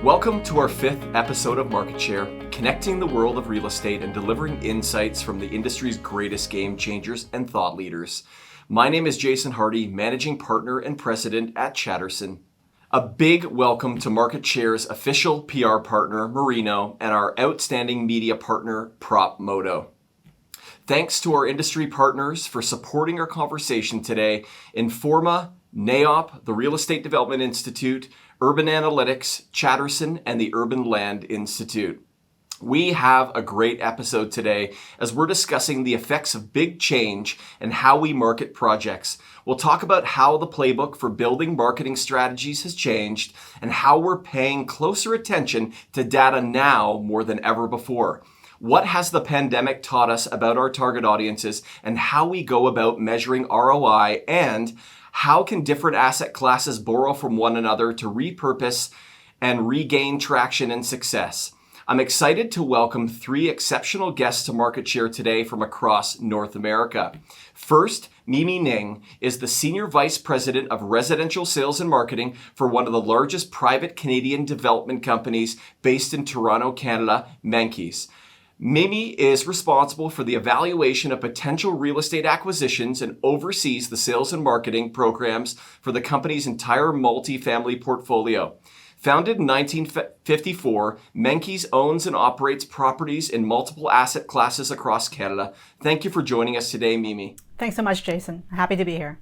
Welcome to our 5th episode of marketSHARE, connecting the world of real estate and delivering insights from the industry's greatest game changers and thought leaders. My name is Jason Hardy, Managing Partner and President at Chatterson. A big welcome to marketSHARE's official PR partner, Merino, and our outstanding media partner, PropMoto. Thanks to our industry partners for supporting our conversation today, Informa, NAOP, the Real Estate Development Institute, Urban Analytics, Chatterson, and the Urban Land Institute. We have a great episode today as we're discussing the effects of big change and how we market projects. We'll talk about how the playbook for building marketing strategies has changed and how we're paying closer attention to data now more than ever before. What has the pandemic taught us about our target audiences and how we go about measuring ROI, and how can different asset classes borrow from one another to repurpose and regain traction and success? I'm excited to welcome 3 exceptional guests to marketSHARE today from across North America. First, Mimi Ning is the Senior Vice President of Residential Sales and Marketing for one of the largest private Canadian development companies based in Toronto, Canada, Menkes. Mimi is responsible for the evaluation of potential real estate acquisitions and oversees the sales and marketing programs for the company's entire multifamily portfolio. Founded in 1954, Menkes owns and operates properties in multiple asset classes across Canada. Thank you for joining us today, Mimi. Thanks so much, Jason. Happy to be here.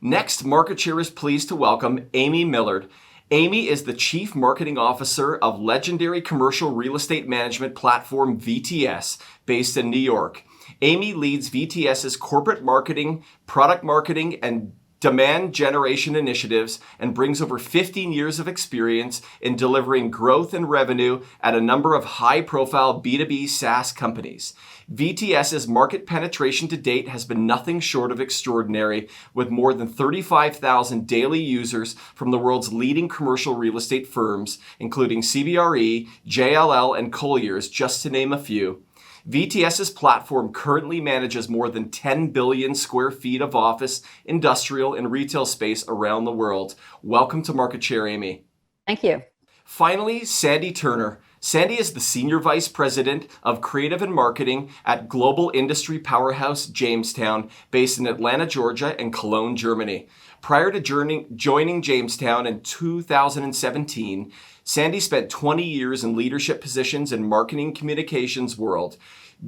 Next, marketSHARE is pleased to welcome Amy Millard. Amy is the Chief Marketing Officer of legendary commercial real estate management platform VTS, based in New York. Amy leads VTS's corporate marketing, product marketing, and demand generation initiatives and brings over 15 years of experience in delivering growth and revenue at a number of high-profile B2B SaaS companies. VTS's market penetration to date has been nothing short of extraordinary, with more than 35,000 daily users from the world's leading commercial real estate firms, including CBRE, JLL, and Colliers, just to name a few. VTS's platform currently manages more than 10 billion square feet of office, industrial, and retail space around the world. Welcome to marketSHARE, Amy. Thank you. Finally, Sandi Turner. Sandi is the Senior Vice President of Creative and Marketing at global industry powerhouse Jamestown, based in Atlanta, Georgia, and Cologne, Germany. Prior to joining Jamestown in 2017, Sandi spent 20 years in leadership positions in marketing communications world.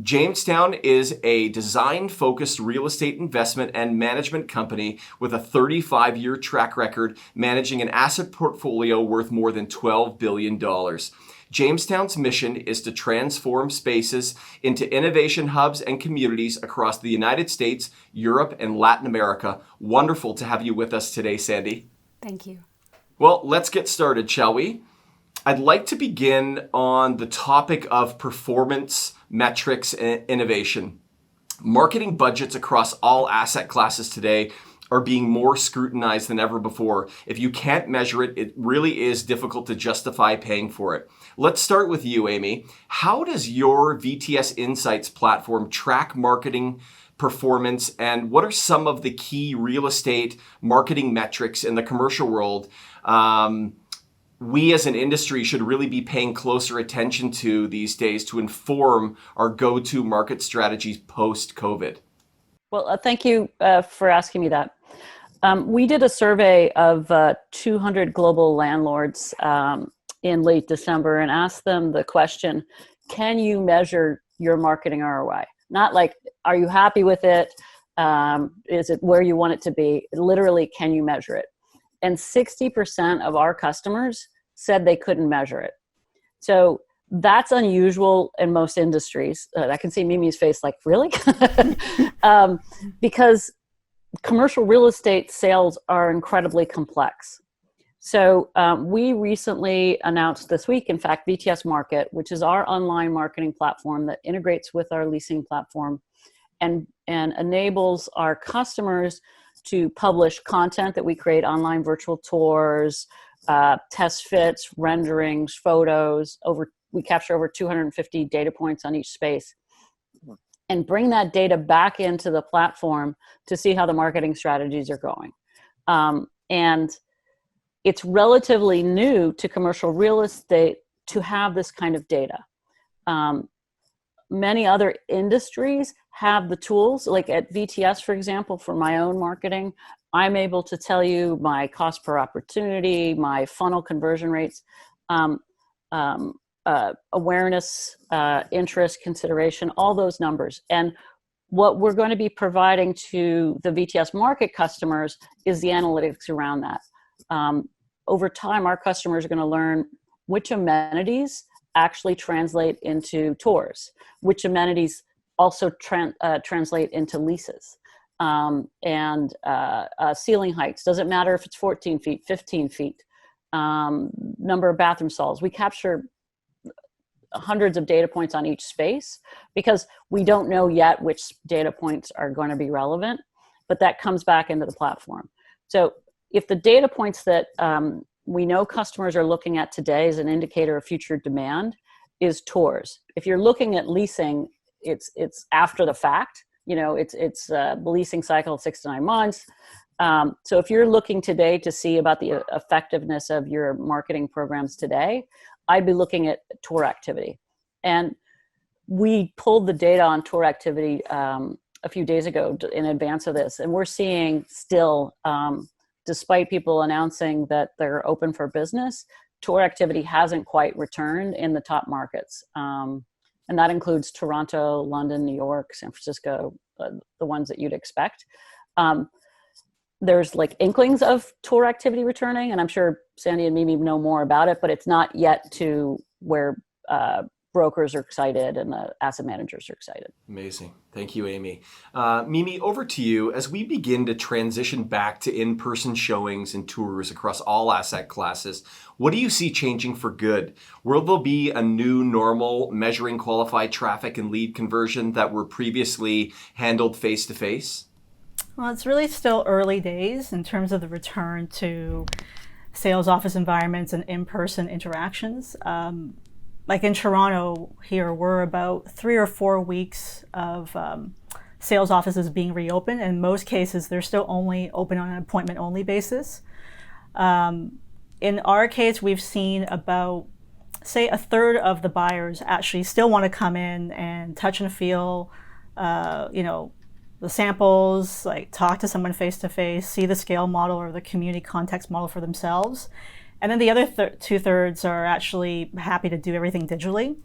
Jamestown is a design-focused real estate investment and management company with a 35-year track record managing an asset portfolio worth more than $12 billion. Jamestown's mission is to transform spaces into innovation hubs and communities across the United States, Europe, and Latin America. Wonderful to have you with us today, Sandi. Thank you. Well, let's get started, shall we? I'd like to begin on the topic of performance metrics and innovation. Marketing budgets across all asset classes today are being more scrutinized than ever before. If you can't measure it, it really is difficult to justify paying for it. Let's start with you, Amy. How does your VTS Insights platform track marketing performance, and what are some of the key real estate marketing metrics in the commercial world we as an industry should really be paying closer attention to these days to inform our go-to market strategies post-COVID? Well, thank you for asking me that. We did a survey of 200 global landlords in late December and asked them the question, can you measure your marketing ROI? Not like, are you happy with it? Is it where you want it to be? Literally, can you measure it? And 60% of our customers said they couldn't measure it. So that's unusual in most industries. I can see Mimi's face like, really? Because commercial real estate sales are incredibly complex. So we recently announced this week, in fact, VTS Market, which is our online marketing platform that integrates with our leasing platform and enables our customers to publish content that we create, online virtual tours, test fits, renderings, photos. We capture over 250 data points on each space and bring that data back into the platform to see how the marketing strategies are going. And it's relatively new to commercial real estate to have this kind of data. Many other industries have the tools, like at VTS, for example, for my own marketing, I'm able to tell you my cost per opportunity, my funnel conversion rates, awareness, interest, consideration, all those numbers. And what we're going to be providing to the VTS market customers is the analytics around that. Over time, our customers are going to learn which amenities actually translate into tours, which amenities also translate into leases, and ceiling heights. Doesn't matter if it's 14 feet, 15 feet, number of bathroom stalls. We capture hundreds of data points on each space because we don't know yet which data points are going to be relevant, but that comes back into the platform. So if the data points that we know customers are looking at today as an indicator of future demand is tours. If you're looking at leasing, it's after the fact. It's the leasing cycle 6 to 9 months. So if you're looking today to see about the effectiveness of your marketing programs today, I'd be looking at tour activity. And we pulled the data on tour activity a few days ago in advance of this, and we're seeing still, despite people announcing that they're open for business, tour activity hasn't quite returned in the top markets. And that includes Toronto, London, New York, San Francisco, the ones that you'd expect. There's like inklings of tour activity returning, and I'm sure Sandi and Mimi know more about it, but it's not yet to where brokers are excited and the asset managers are excited. Amazing. Thank you, Amy. Mimi, over to you. As we begin to transition back to in-person showings and tours across all asset classes, what do you see changing for good? Will there be a new normal measuring qualified traffic and lead conversion that were previously handled face-to-face? Well, it's really still early days in terms of the return to sales office environments and in-person interactions. Like in Toronto here, we're about 3 or 4 weeks of sales offices being reopened. In most cases, they're still only open on an appointment-only basis. In our case, we've seen about, say, a third of the buyers actually still want to come in and touch and feel, the samples, like talk to someone face-to-face, see the scale model or the community context model for themselves. And then the other 2/3 are actually happy to do everything digitally.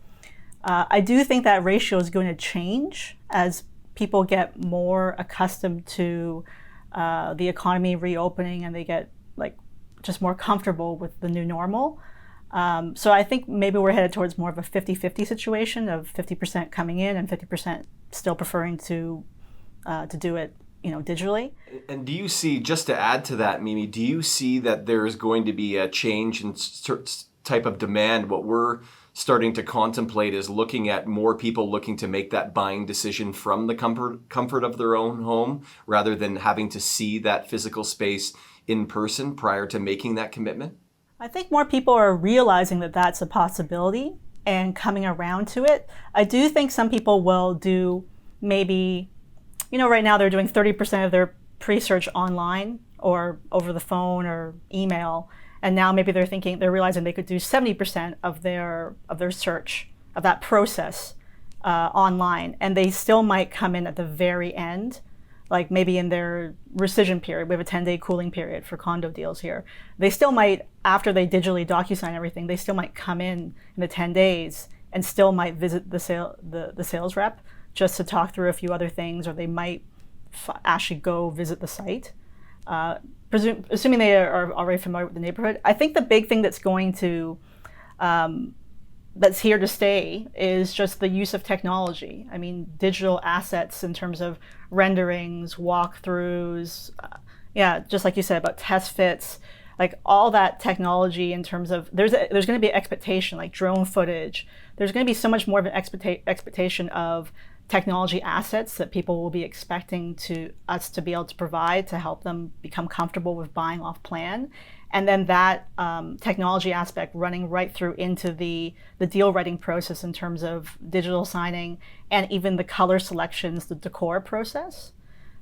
I do think that ratio is going to change as people get more accustomed to the economy reopening and they get just more comfortable with the new normal. So I think maybe we're headed towards more of a 50-50 situation of 50% coming in and 50% still preferring to do it digitally. And do you see, just to add to that, Mimi, do you see that there is going to be a change in type of demand? What we're starting to contemplate is looking at more people looking to make that buying decision from the comfort of their own home rather than having to see that physical space in person prior to making that commitment? I think more people are realizing that that's a possibility and coming around to it. I do think some people will do maybe, right now they're doing 30% of their pre-search online or over the phone or email. And now maybe they're realizing they could do 70% of their search, of that process online. And they still might come in at the very end, like maybe in their rescission period. We have a 10-day cooling period for condo deals here. They still might, after they digitally DocuSign everything, they still might come in the 10 days and still might visit the sales rep just to talk through a few other things, or they might actually go visit the site, assuming they are already familiar with the neighborhood. I think the big thing that's going to, that's here to stay is just the use of technology. I mean, digital assets in terms of renderings, walkthroughs, just like you said about test fits, like all that technology in terms of, there's going to be an expectation, like drone footage. There's going to be so much more of an expectation of technology assets that people will be expecting us to be able to provide to help them become comfortable with buying off plan. And then that technology aspect running right through into the deal writing process in terms of digital signing and even the color selections, the decor process.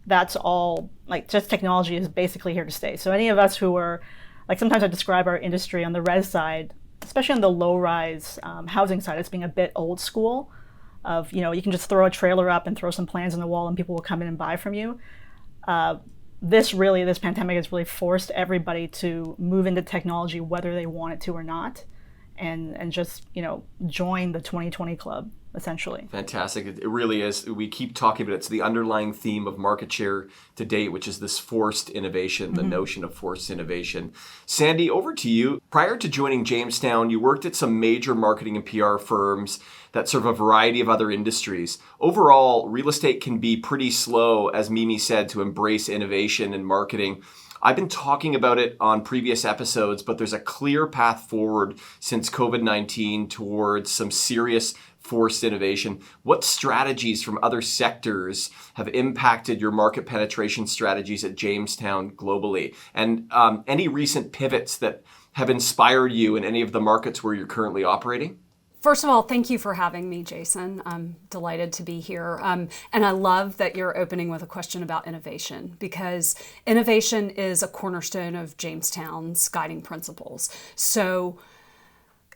That's all, just technology is basically here to stay. So any of us who are like sometimes I describe our industry on the res side, especially on the low-rise housing side, as being a bit old school. Of, you can just throw a trailer up and throw some plans on the wall and people will come in and buy from you. This pandemic has really forced everybody to move into technology whether they want it to or not, and just join the 2020 club essentially. Fantastic. It really is. We keep talking about it. It's the underlying theme of marketSHARE to date, which is this forced innovation, the notion of forced innovation. Sandi, over to you. Prior to joining Jamestown, you worked at some major marketing and PR firms that serve a variety of other industries. Overall, real estate can be pretty slow, as Mimi said, to embrace innovation in marketing. I've been talking about it on previous episodes, but there's a clear path forward since COVID-19 towards some serious forced innovation. What strategies from other sectors have impacted your market penetration strategies at Jamestown globally? And any recent pivots that have inspired you in any of the markets where you're currently operating? First of all, thank you for having me, Jason. I'm delighted to be here. And I love that you're opening with a question about innovation, because innovation is a cornerstone of Jamestown's guiding principles. So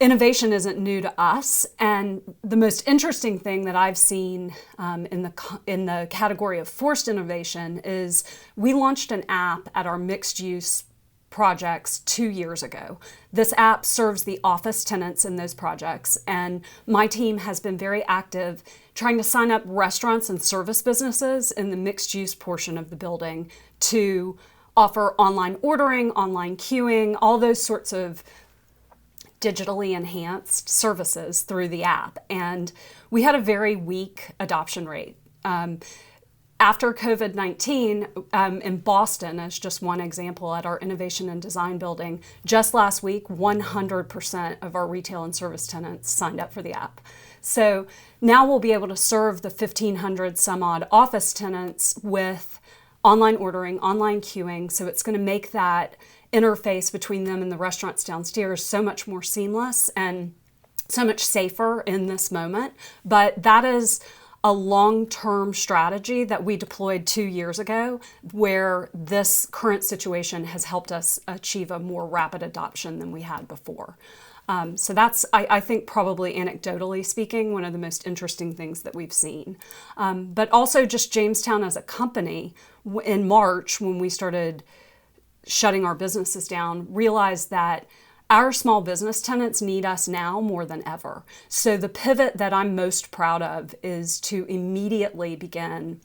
innovation isn't new to us. And the most interesting thing that I've seen in the category of forced innovation is we launched an app at our mixed use projects 2 years ago. This app serves the office tenants in those projects, and my team has been very active trying to sign up restaurants and service businesses in the mixed use portion of the building to offer online ordering, online queuing, all those sorts of digitally enhanced services through the app. And we had a very weak adoption rate. After COVID-19, in Boston, as just one example, at our Innovation and Design building, just last week, 100% of our retail and service tenants signed up for the app. So now we'll be able to serve the 1,500 some odd office tenants with online ordering, online queuing. So it's going to make that interface between them and the restaurants downstairs so much more seamless and so much safer in this moment. But that is a long-term strategy that we deployed 2 years ago, where this current situation has helped us achieve a more rapid adoption than we had before. So that's, I think, probably anecdotally speaking, one of the most interesting things that we've seen. But also just Jamestown as a company, in March, when we started shutting our businesses down, realized that our small business tenants need us now more than ever. So the pivot that I'm most proud of is to immediately begin.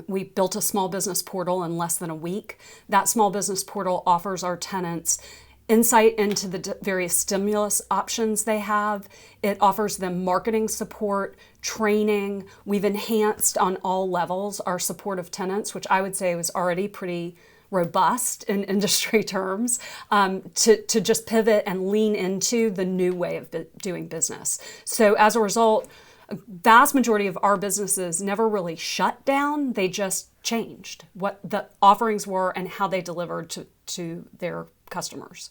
We built a small business portal in less than a week. That small business portal offers our tenants insight into the various stimulus options they have. It offers them marketing support, training. We've enhanced on all levels our support of tenants, which I would say was already pretty robust in industry terms, to just pivot and lean into the new way of doing business. So as a result, a vast majority of our businesses never really shut down. They just changed what the offerings were and how they delivered to their customers.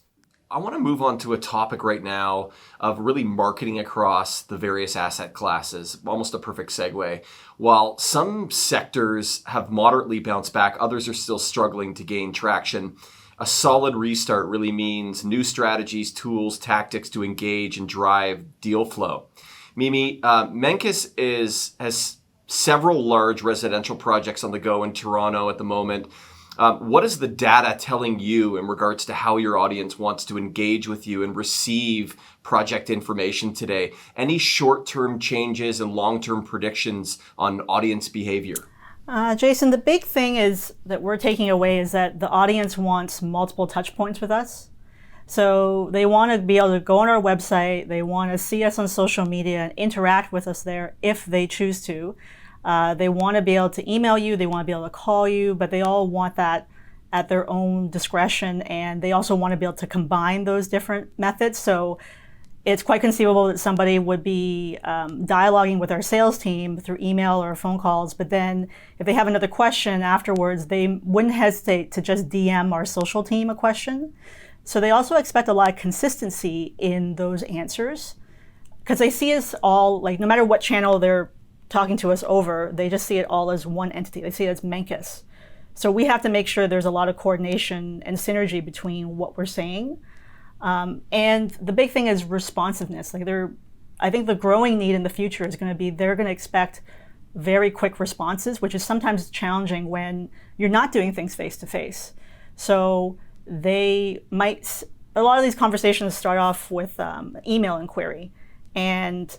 I want to move on to a topic right now of really marketing across the various asset classes, almost a perfect segue. While some sectors have moderately bounced back, others are still struggling to gain traction. A solid restart really means new strategies, tools, tactics to engage and drive deal flow. Mimi, Menkes has several large residential projects on the go in Toronto at the moment. What is the data telling you in regards to how your audience wants to engage with you and receive project information today? Any short-term changes and long-term predictions on audience behavior? Jason, the big thing is that we're taking away is that the audience wants multiple touch points with us. So they want to be able to go on our website, they want to see us on social media and interact with us there if they choose to. They want to be able to email you, they want to be able to call you, but they all want that at their own discretion, and they also want to be able to combine those different methods. So it's quite conceivable that somebody would be dialoguing with our sales team through email or phone calls, but then if they have another question afterwards, they wouldn't hesitate to just DM our social team a question. So they also expect a lot of consistency in those answers, because they see us all, like, no matter what channel they're talking to us over, they just see it all as one entity. They see it as Menkes. So we have to make sure there's a lot of coordination and synergy between what we're saying. And the big thing is responsiveness. I think the growing need in the future is going to be, they're going to expect very quick responses, which is sometimes challenging when you're not doing things face to face. So a lot of these conversations start off with email inquiry, and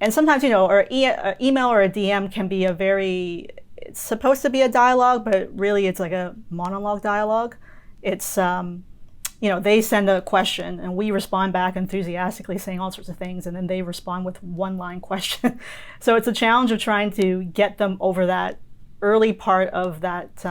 sometimes, or email or a DM can be it's supposed to be a dialogue, but really it's like a monologue dialogue. It's they send a question and we respond back enthusiastically saying all sorts of things, and then they respond with one-line question. So it's a challenge of trying to get them over that early part of that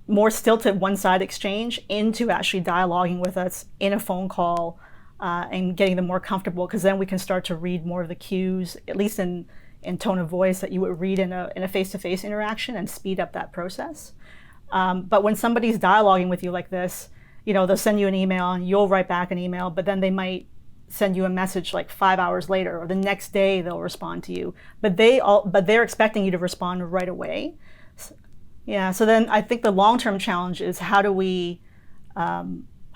more stilted one-side exchange into actually dialoguing with us in a phone call and getting them more comfortable, because then we can start to read more of the cues, at least in tone of voice, that you would read in a face-to-face interaction, and speed up that process. But when somebody's dialoguing with you like this, they'll send you an email and you'll write back an email, but then they might send you a message like 5 hours later, or the next day they'll respond to you. But they're expecting you to respond right away. So then I think the long-term challenge is how do we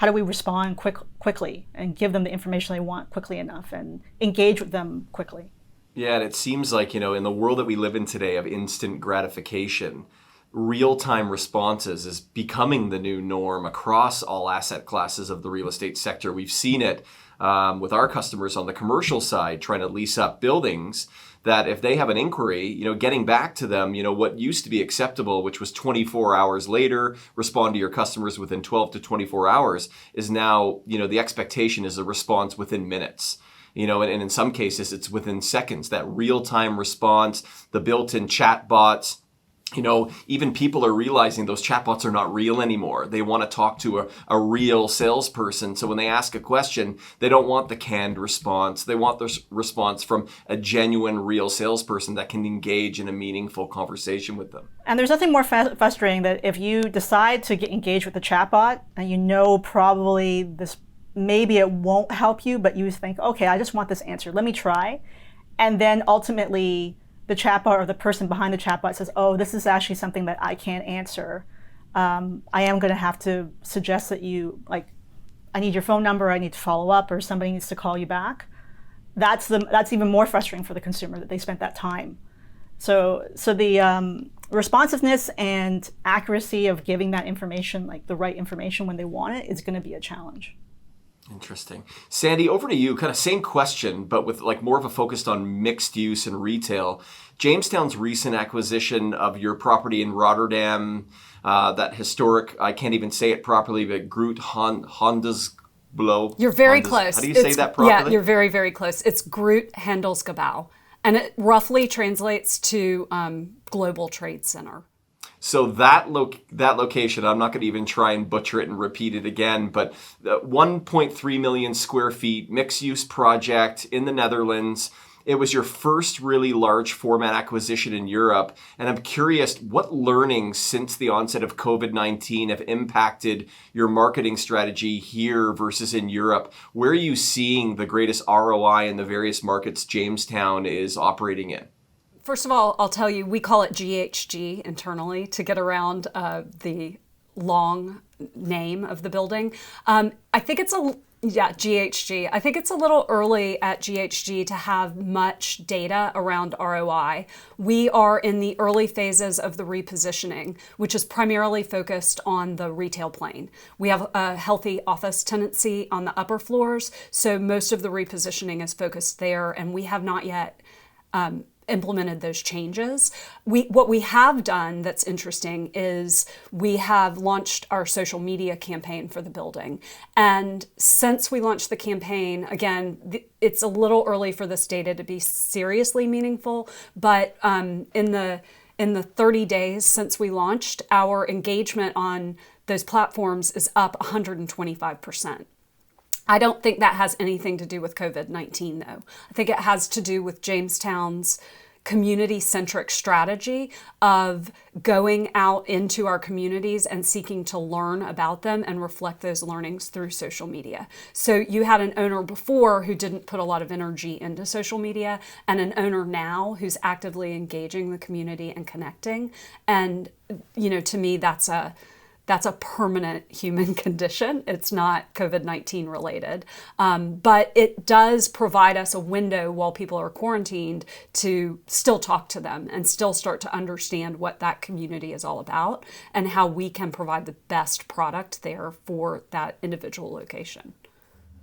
respond quickly and give them the information they want quickly enough and engage with them quickly. Yeah, and it seems like, in the world that we live in today of instant gratification, real-time responses is becoming the new norm across all asset classes of the real estate sector. We've seen it with our customers on the commercial side trying to lease up buildings, that if they have an inquiry, getting back to them, what used to be acceptable, which was 24 hours later, respond to your customers within 12 to 24 hours, is now, the expectation is a response within minutes. And in some cases, it's within seconds. That real-time response, the built-in chat bots, even people are realizing those chatbots are not real anymore. They want to talk to a real salesperson. So when they ask a question, they don't want the canned response. They want the response from a genuine, real salesperson that can engage in a meaningful conversation with them. And there's nothing more frustrating that if you decide to engage with the chatbot and probably maybe it won't help you, but you think, okay, I just want this answer. Let me try. And then ultimately, the chatbot or the person behind the chatbot says, oh, this is actually something that I can't answer. I am going to have to suggest that I need your phone number, I need to follow up, or somebody needs to call you back. That's even more frustrating for the consumer, that they spent that time. So the responsiveness and accuracy of giving that information, like the right information when they want it, is going to be a challenge. Interesting. Sandi, over to you. Kind of same question, but with more of a focus on mixed use and retail. Jamestown's recent acquisition of your property in Rotterdam, that historic, I can't even say it properly, but Groot Handelsgebouw. You're very close. How do you say that properly? Yeah, you're very, very close. It's Groot Handelsgebouw, and it roughly translates to Global Trade Center. So that location, I'm not going to even try and butcher it and repeat it again, but 1.3 million square feet, mixed-use project in the Netherlands. It was your first really large format acquisition in Europe. And I'm curious, what learnings since the onset of COVID-19 have impacted your marketing strategy here versus in Europe? Where are you seeing the greatest ROI in the various markets Jamestown is operating in? First of all, I'll tell you, we call it GHG internally to get around the long name of the building. I think it's GHG. I think it's a little early at GHG to have much data around ROI. We are in the early phases of the repositioning, which is primarily focused on the retail plane. We have a healthy office tenancy on the upper floors, so most of the repositioning is focused there, and we have not yet implemented those changes. What we have done that's interesting is we have launched our social media campaign for the building. And since we launched the campaign, again, it's a little early for this data to be seriously meaningful, but in the 30 days since we launched, our engagement on those platforms is up 125%. I don't think that has anything to do with COVID-19, though. I think it has to do with Jamestown's community-centric strategy of going out into our communities and seeking to learn about them and reflect those learnings through social media. So you had an owner before who didn't put a lot of energy into social media, and an owner now who's actively engaging the community and connecting. And, to me, that's a permanent human condition. It's not COVID-19 related. But it does provide us a window while people are quarantined to still talk to them and still start to understand what that community is all about and how we can provide the best product there for that individual location.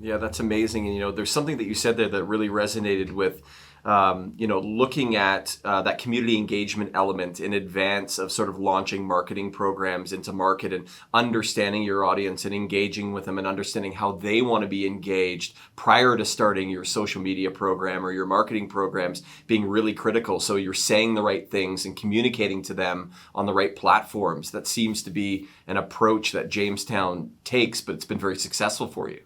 Yeah, that's amazing. And, there's something that you said there that really resonated with, looking at that community engagement element in advance of sort of launching marketing programs into market and understanding your audience and engaging with them and understanding how they want to be engaged prior to starting your social media program or your marketing programs being really critical. So you're saying the right things and communicating to them on the right platforms. That seems to be an approach that Jamestown takes, but it's been very successful for you.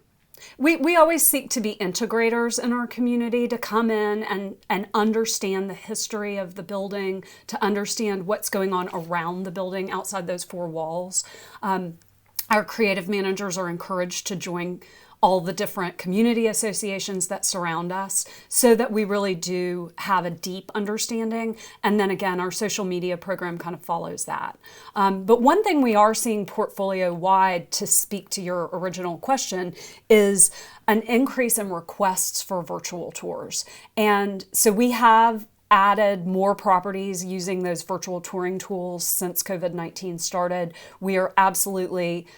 We always seek to be integrators in our community, to come in and understand the history of the building, to understand what's going on around the building outside those four walls. Our creative managers are encouraged to join all the different community associations that surround us so that we really do have a deep understanding. And then again, our social media program kind of follows that. But one thing we are seeing portfolio wide, to speak to your original question, is an increase in requests for virtual tours. And so we have added more properties using those virtual touring tools since COVID-19 started. We are absolutely,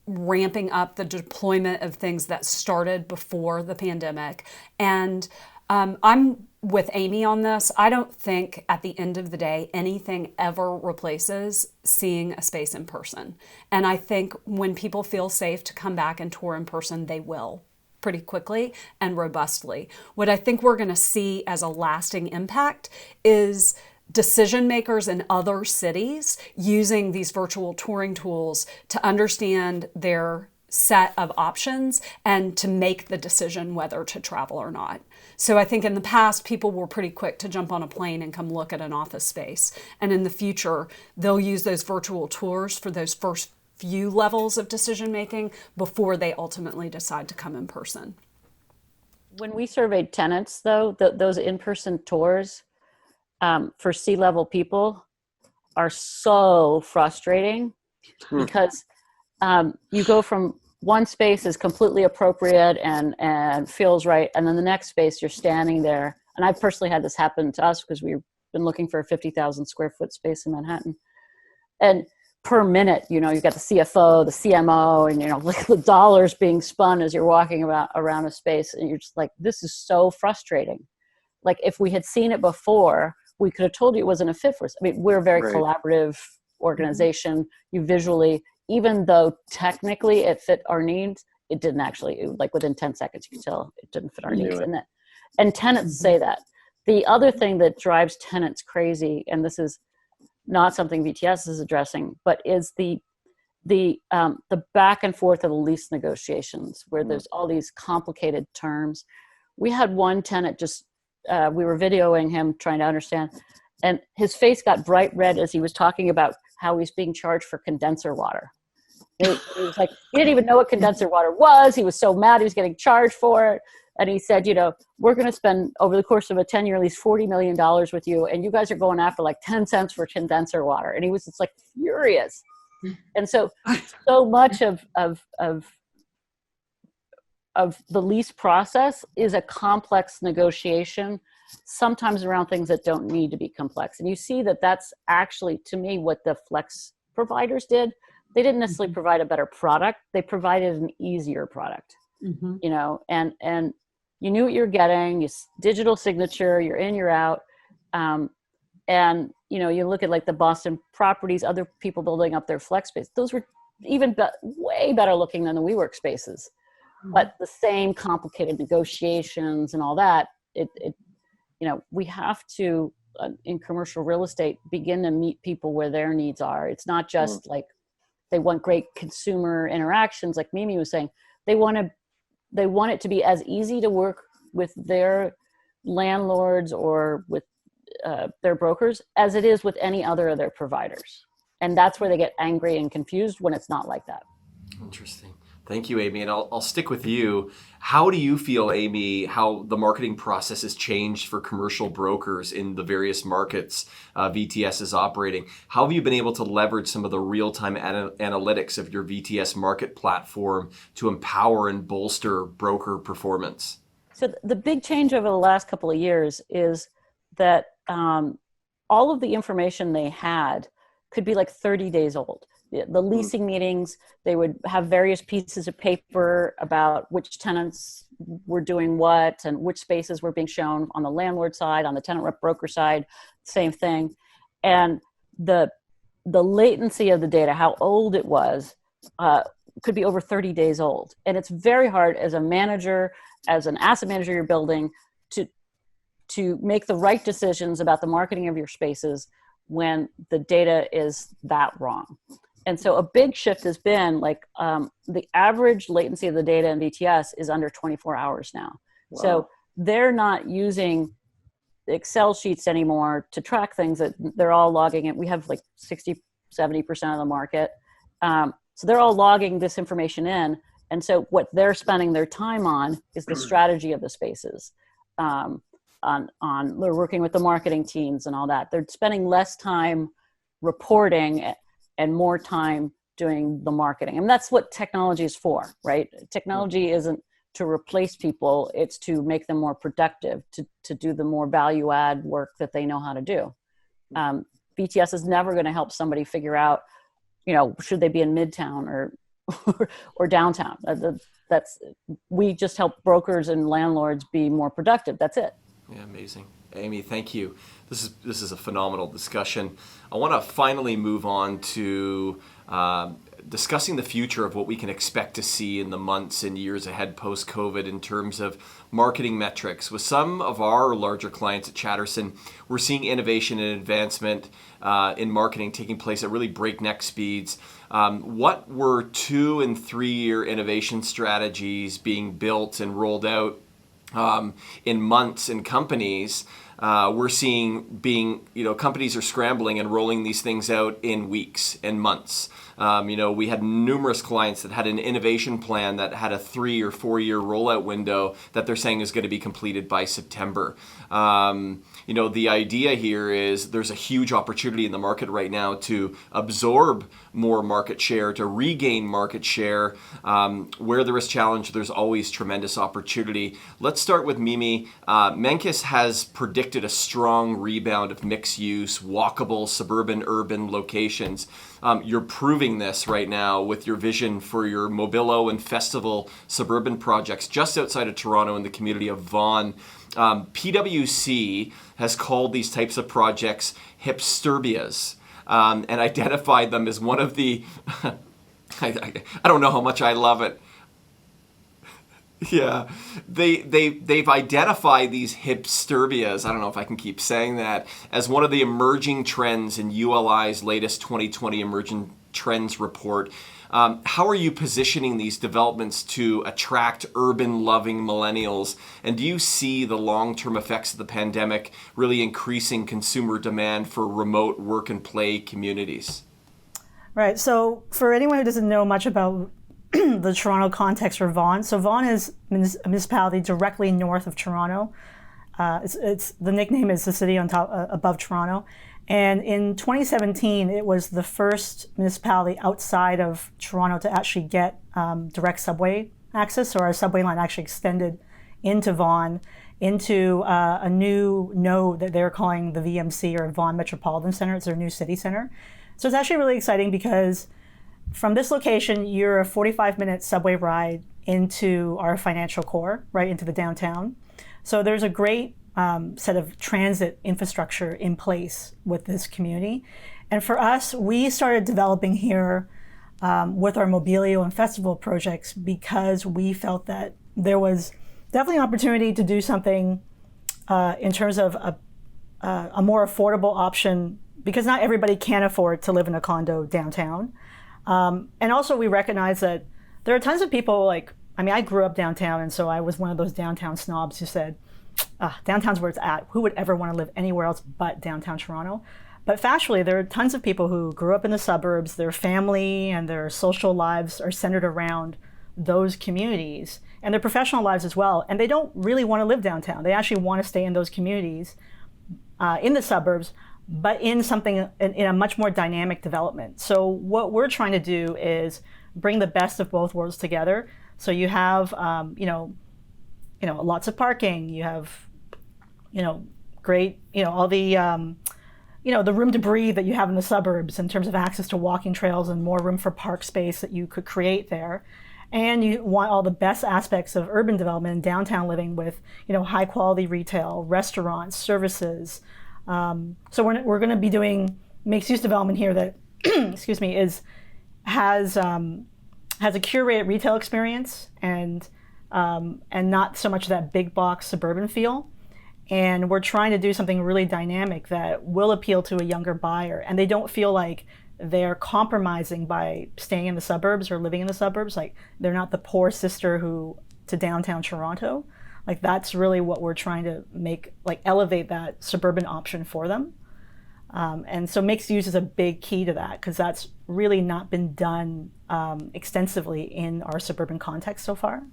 ramping up the deployment of things that started before the pandemic. And I'm with Amy on this. I don't think at the end of the day, anything ever replaces seeing a space in person. And I think when people feel safe to come back and tour in person, they will pretty quickly and robustly. What I think we're going to see as a lasting impact is decision makers in other cities using these virtual touring tools to understand their set of options and to make the decision whether to travel or not. So I think in the past, people were pretty quick to jump on a plane and come look at an office space. And in the future, they'll use those virtual tours for those first few levels of decision making before they ultimately decide to come in person. When we surveyed tenants, though, those in-person tours for C-level people are so frustrating because you go from one space is completely appropriate and feels right, and then the next space you're standing there. And I've personally had this happen to us because we've been looking for a 50,000 square foot space in Manhattan. And per minute, you've got the CFO, the CMO, and like the dollars being spun as you're walking around a space, and you're just like, this is so frustrating. Like if we had seen it before, we could have told you it wasn't a fit for us. I mean, we're a very collaborative organization. You visually, even though technically it fit our needs, it didn't actually, like within 10 seconds, you could tell it didn't fit our needs. And tenants say that. The other thing that drives tenants crazy, and this is not something VTS is addressing, but is the back and forth of the lease negotiations where there's all these complicated terms. We had one tenant just, we were videoing him trying to understand, and his face got bright red as he was talking about how he's being charged for condenser water. He was like, he didn't even know what condenser water was. He was so mad he was getting charged for it. And he said, we're going to spend over the course of a 10-year lease $40 million with you, and you guys are going after like 10 cents for condenser water. And he was just like furious. And so much of the lease process is a complex negotiation, sometimes around things that don't need to be complex. And you see that that's actually, to me, what the flex providers did. They didn't necessarily provide a better product. They provided an easier product, and you knew what you're getting, digital signature, you're in, you're out. And, you look at like the Boston properties, other people building up their flex space. Those were even way better looking than the WeWork spaces. But the same complicated negotiations and all that, we have to, in commercial real estate, begin to meet people where their needs are. It's not just like they want great consumer interactions, like Mimi was saying. They want it to be as easy to work with their landlords or with their brokers as it is with any other of their providers. And that's where they get angry and confused when it's not like that. Interesting. Thank you, Amy. And I'll stick with you. How do you feel, Amy, how the marketing process has changed for commercial brokers in the various markets VTS is operating? How have you been able to leverage some of the real-time analytics of your VTS market platform to empower and bolster broker performance? So the big change over the last couple of years is that all of the information they had could be like 30 days old. The leasing meetings, they would have various pieces of paper about which tenants were doing what and which spaces were being shown on the landlord side, on the tenant rep broker side, same thing. And the latency of the data, how old it was, could be over 30 days old. And it's very hard as a manager, as an asset manager you're building, to make the right decisions about the marketing of your spaces when the data is that wrong. And so a big shift has been like the average latency of the data in VTS is under 24 hours now. Wow. So they're not using Excel sheets anymore to track things. That they're all logging it. We have like 60, 70% of the market. So they're all logging this information in. And so what they're spending their time on is the strategy of the spaces. They're working with the marketing teams and all that. They're spending less time reporting and more time doing the marketing. And that's what technology is for, right? Technology isn't to replace people, it's to make them more productive, to do the more value add work that they know how to do. VTS is never going to help somebody figure out, should they be in Midtown or downtown. We just help brokers and landlords be more productive. That's it. Yeah, amazing. Amy, thank you. This is a phenomenal discussion. I want to finally move on to discussing the future of what we can expect to see in the months and years ahead post-COVID in terms of marketing metrics. With some of our larger clients at Chatterson, we're seeing innovation and advancement in marketing taking place at really breakneck speeds. What were 2 and 3 year innovation strategies being built and rolled out in months in companies, we're seeing companies are scrambling and rolling these things out in weeks and months. We had numerous clients that had an innovation plan that had a 3 or 4 year rollout window that they're saying is going to be completed by September. The idea here is there's a huge opportunity in the market right now to absorb more market share, to regain market share. Where there is challenge, there's always tremendous opportunity. Let's start with Mimi. Menkes has predicted a strong rebound of mixed use, walkable, suburban, urban locations. You're proving this right now with your vision for your Mobilo and Festival suburban projects just outside of Toronto in the community of Vaughan. PwC has called these types of projects hipsterbias and identified them as one of the, I don't know how much I love it. Yeah, they've identified these hipsterbias, I don't know if I can keep saying that, as one of the emerging trends in ULI's latest 2020 Emerging Trends report. How are you positioning these developments to attract urban-loving millennials? And do you see the long-term effects of the pandemic really increasing consumer demand for remote work and play communities? Right. So for anyone who doesn't know much about the Toronto context for Vaughan. So Vaughan is a municipality directly north of Toronto. It's the nickname is the city on top above Toronto. And in 2017, it was the first municipality outside of Toronto to actually get direct subway access. So our subway line actually extended into Vaughan, into a new node that they're calling the VMC, or Vaughan Metropolitan Center. It's their new city center. So it's actually really exciting because from this location, you're a 45-minute subway ride into our financial core, right into the downtown. So there's a great set of transit infrastructure in place with this community. And for us, we started developing here with our Mobilio and Festival projects because we felt that there was definitely an opportunity to do something in terms of a more affordable option, because not everybody can afford to live in a condo downtown. And also we recognize that there are tons of people I grew up downtown, and so I was one of those downtown snobs who said, downtown's where it's at. Who would ever want to live anywhere else but downtown Toronto? But factually, there are tons of people who grew up in the suburbs. Their family and their social lives are centered around those communities, and their professional lives as well. And they don't really want to live downtown. They actually want to stay in those communities, in the suburbs, but in something in a much more dynamic development. So what we're trying to do is bring the best of both worlds together. So you have, lots of parking. You have, great, all the, the room to breathe that you have in the suburbs in terms of access to walking trails and more room for park space that you could create there. And you want all the best aspects of urban development and downtown living with, high quality retail, restaurants, services. So we're going to be doing mixed use development here that, has a curated retail experience and not so much that big box suburban feel. And we're trying to do something really dynamic that will appeal to a younger buyer, and they don't feel like they're compromising by staying in the suburbs or living in the suburbs. Like they're not the poor sister to downtown Toronto. Like that's really what we're trying to make, like elevate that suburban option for them. And so mixed use is a big key to that, because that's really not been done extensively in our suburban context so far.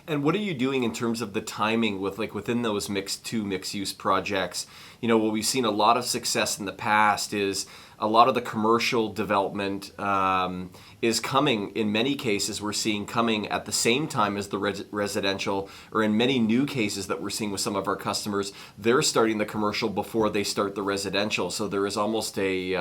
And what are you doing in terms of the timing with within those mixed use projects? What we've seen a lot of success in the past is a lot of the commercial development is coming, in many cases we're seeing coming at the same time as the residential, or in many new cases that we're seeing with some of our customers, they're starting the commercial before they start the residential. So there is almost a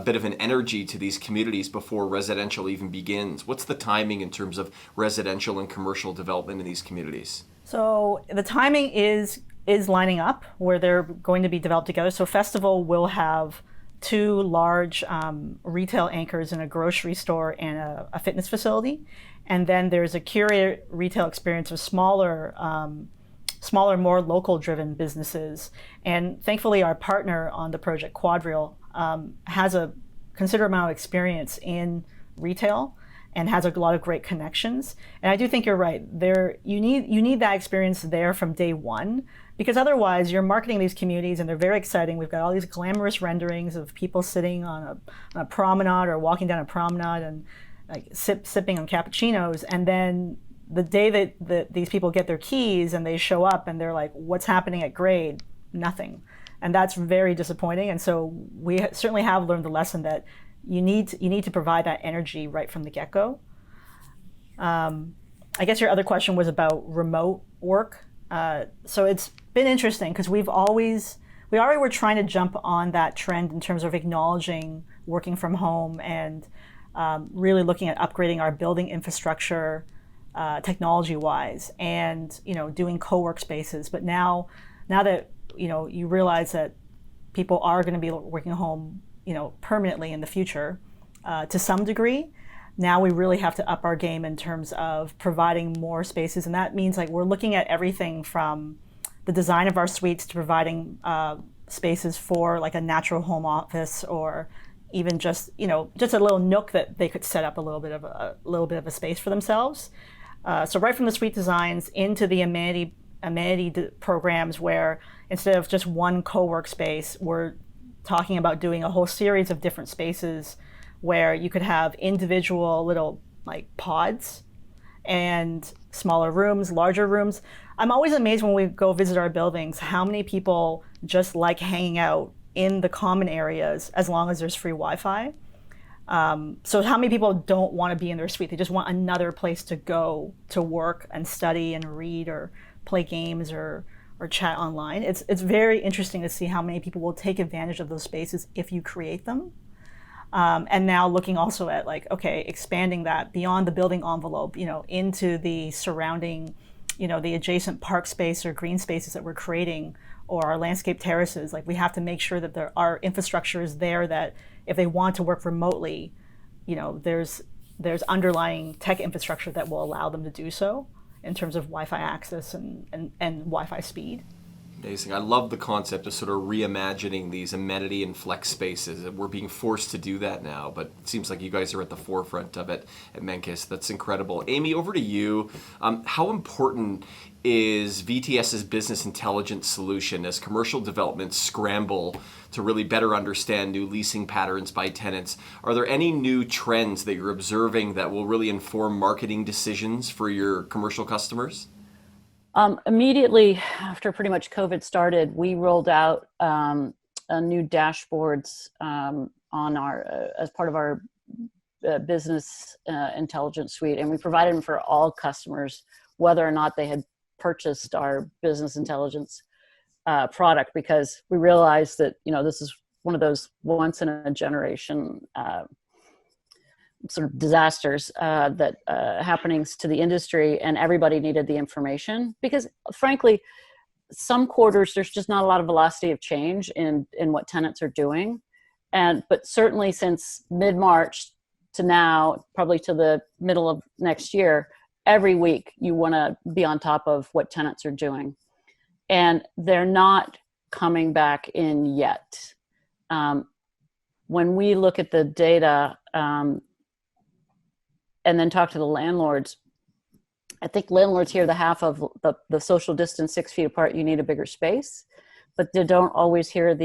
bit of an energy to these communities before residential even begins. What's the timing in terms of residential and commercial development in these communities? So the timing is lining up where they're going to be developed together. So Festival will have 2 large retail anchors in a grocery store and a fitness facility. And then there's a curated retail experience of smaller, more local driven businesses. And thankfully our partner on the project, Quadreal, has a considerable amount of experience in retail and has a lot of great connections. And I do think you're right. You need that experience there from day one, because otherwise you're marketing these communities and they're very exciting. We've got all these glamorous renderings of people sitting on a promenade or walking down a promenade and like sipping on cappuccinos. And then the day that these people get their keys and they show up and they're like, what's happening at grade? Nothing. And that's very disappointing. And so we certainly have learned the lesson that you need to provide that energy right from the get-go. I guess your other question was about remote work. So it's been interesting because we already were trying to jump on that trend in terms of acknowledging working from home and really looking at upgrading our building infrastructure technology-wise, and doing co-work spaces. But now that you realize that people are going to be working home, permanently in the future, to some degree. Now we really have to up our game in terms of providing more spaces, and that means we're looking at everything from the design of our suites to providing spaces for a natural home office, or even just a little nook that they could set up a little bit of a space for themselves. So right from the suite designs into the amenity programs, where instead of just one co-work space, we're talking about doing a whole series of different spaces where you could have individual little pods and smaller rooms, larger rooms. I'm always amazed when we go visit our buildings how many people just like hanging out in the common areas as long as there's free Wi-Fi. So how many people don't want to be in their suite? They just want another place to go to work and study and read or play games or chat online. It's very interesting to see how many people will take advantage of those spaces if you create them. And now looking also at expanding that beyond the building envelope, into the surrounding, the adjacent park space or green spaces that we're creating, or our landscape terraces. We have to make sure that our infrastructure is there, that if they want to work remotely, there's underlying tech infrastructure that will allow them to do so in terms of Wi-Fi access and Wi-Fi speed. Amazing. I love the concept of sort of reimagining these amenity and flex spaces. We're being forced to do that now, but it seems like you guys are at the forefront of it at Menkes. That's incredible. Amy, over to you. How important is VTS's business intelligence solution as commercial developments scramble to really better understand new leasing patterns by tenants? Are there any new trends that you're observing that will really inform marketing decisions for your commercial customers? Immediately after pretty much COVID started, we rolled out a new dashboards on our as part of our business intelligence suite, and we provided them for all customers, whether or not they had purchased our business intelligence product, because we realized that this is one of those once in a generation sort of disasters that happenings to the industry, and everybody needed the information because, frankly, some quarters there's just not a lot of velocity of change in what tenants are doing, but certainly since mid-March to now, probably to the middle of next year, every week you want to be on top of what tenants are doing, and they're not coming back in yet. When we look at the data and then talk to the landlords, I think landlords hear the half of the social distance 6 feet apart, you need a bigger space, but they don't always hear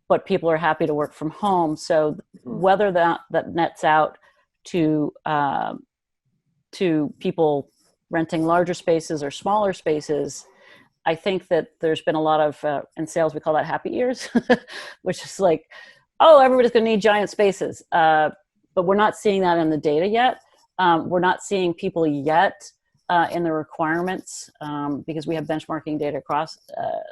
but people are happy to work from home. So whether that nets out to people renting larger spaces or smaller spaces, I think that there's been a lot of, in sales, we call that happy ears, which is like, oh, everybody's going to need giant spaces. But we're not seeing that in the data yet. We're not seeing people yet in the requirements because we have benchmarking data across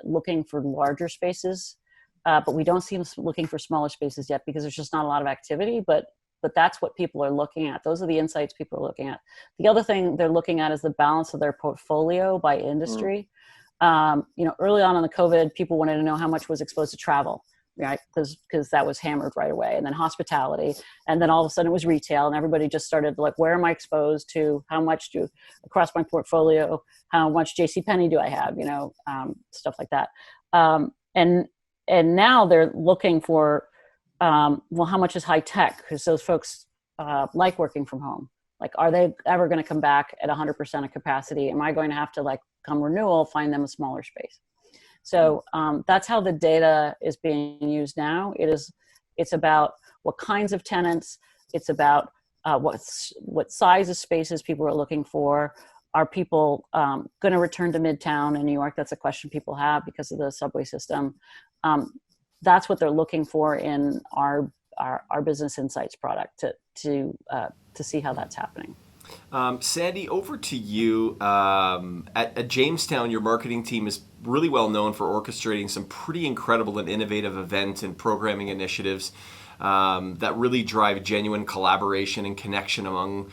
looking for larger spaces. But we don't see them looking for smaller spaces yet because there's just not a lot of activity. But that's what people are looking at. Those are the insights people are looking at. The other thing they're looking at is the balance of their portfolio by industry. Early on in the COVID, people wanted to know how much was exposed to travel, right? Because that was hammered right away. And then hospitality. And then all of a sudden it was retail. And everybody just started like, where am I exposed to? How much across my portfolio? How much JCPenney do I have? Stuff like that. And now they're looking for, how much is high tech? Because those folks like working from home. Like, are they ever going to come back at 100% of capacity? Am I going to have to come renewal, find them a smaller space? So that's how the data is being used now. It's about what kinds of tenants. It's about what size of spaces people are looking for. Are people going to return to Midtown in New York? That's a question people have because of the subway system. That's what they're looking for in our business insights product to see how that's happening. Sandi, over to you. At Jamestown, your marketing team is really well known for orchestrating some pretty incredible and innovative events and programming initiatives that really drive genuine collaboration and connection among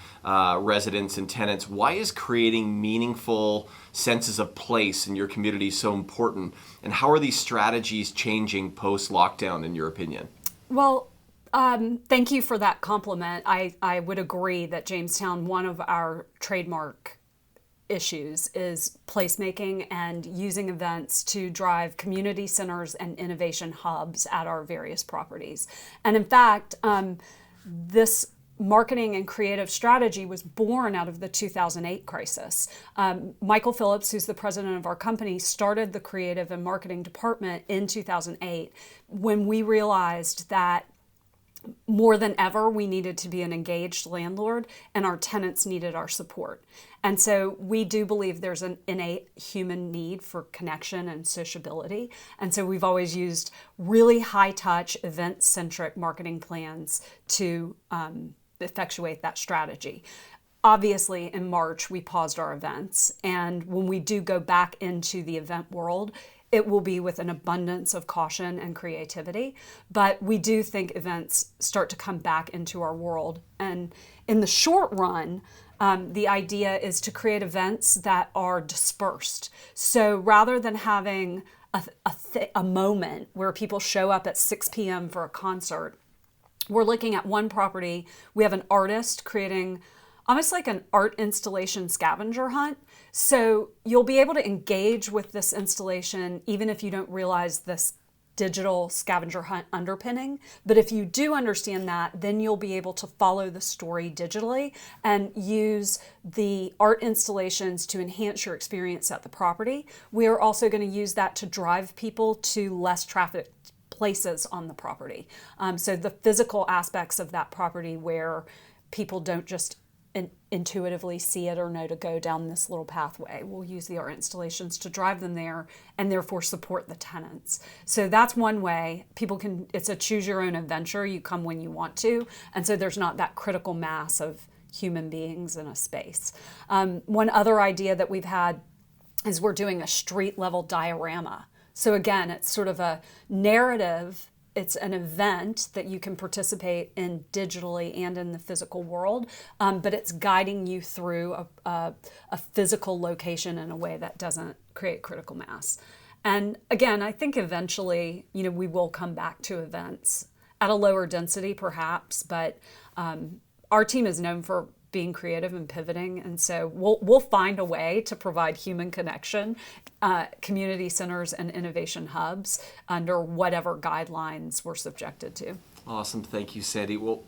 residents and tenants. Why is creating meaningful senses of place in your community so important? And how are these strategies changing post-lockdown, in your opinion? Well, thank you for that compliment. I would agree that Jamestown, one of our trademark issues is placemaking and using events to drive community centers and innovation hubs at our various properties. And in fact, this marketing and creative strategy was born out of the 2008 crisis. Michael Phillips, who's the president of our company, started the creative and marketing department in 2008 when we realized that more than ever, we needed to be an engaged landlord and our tenants needed our support. And so we do believe there's an innate human need for connection and sociability. And so we've always used really high-touch, event-centric marketing plans to effectuate that strategy. Obviously, in March, we paused our events. And when we do go back into the event world, it will be with an abundance of caution and creativity. But we do think events start to come back into our world. And in the short run, the idea is to create events that are dispersed. So rather than having a moment where people show up at 6 p.m. for a concert, we're looking at one property. We have an artist creating almost like an art installation scavenger hunt. So you'll be able to engage with this installation even if you don't realize this digital scavenger hunt underpinning. But if you do understand that, then you'll be able to follow the story digitally and use the art installations to enhance your experience at the property. We are also going to use that to drive people to less trafficked places on the property. So the physical aspects of that property where people don't just intuitively see it or know to go down this little pathway. We'll use the art installations to drive them there and therefore support the tenants. So that's one way. People can, it's a choose your own adventure. You come when you want to. And so there's not that critical mass of human beings in a space. One other idea that we've had is we're doing a street level diorama. So again, it's sort of a narrative. It's an event that you can participate in digitally and in the physical world, but it's guiding you through a physical location in a way that doesn't create critical mass. And again, I think eventually, we will come back to events at a lower density perhaps, but our team is known for being creative and pivoting, and so we'll find a way to provide human connection, community centers and innovation hubs under whatever guidelines we're subjected to. Awesome. Thank you, Sandi. Well,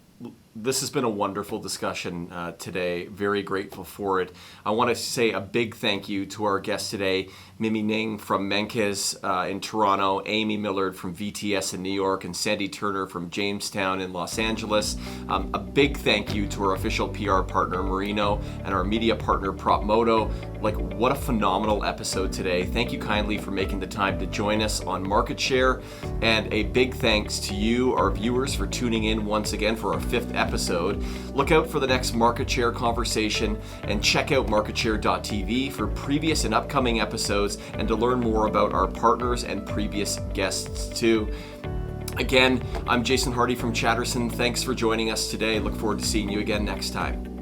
this has been a wonderful discussion today. Very grateful for it. I want to say a big thank you to our guests today, Mimi Ning from Menkes in Toronto, Amy Millard from VTS in New York, and Sandi Turner from Jamestown in Los Angeles. A big thank you to our official PR partner, Merino, and our media partner, PropMoto. What a phenomenal episode today. Thank you kindly for making the time to join us on marketSHARE. And a big thanks to you, our viewers, for tuning in once again for our 5th episode. Look out for the next marketSHARE conversation and check out marketSHARE.tv for previous and upcoming episodes and to learn more about our partners and previous guests too. Again, I'm Jason Hardy from Chatterson. Thanks for joining us today. Look forward to seeing you again next time.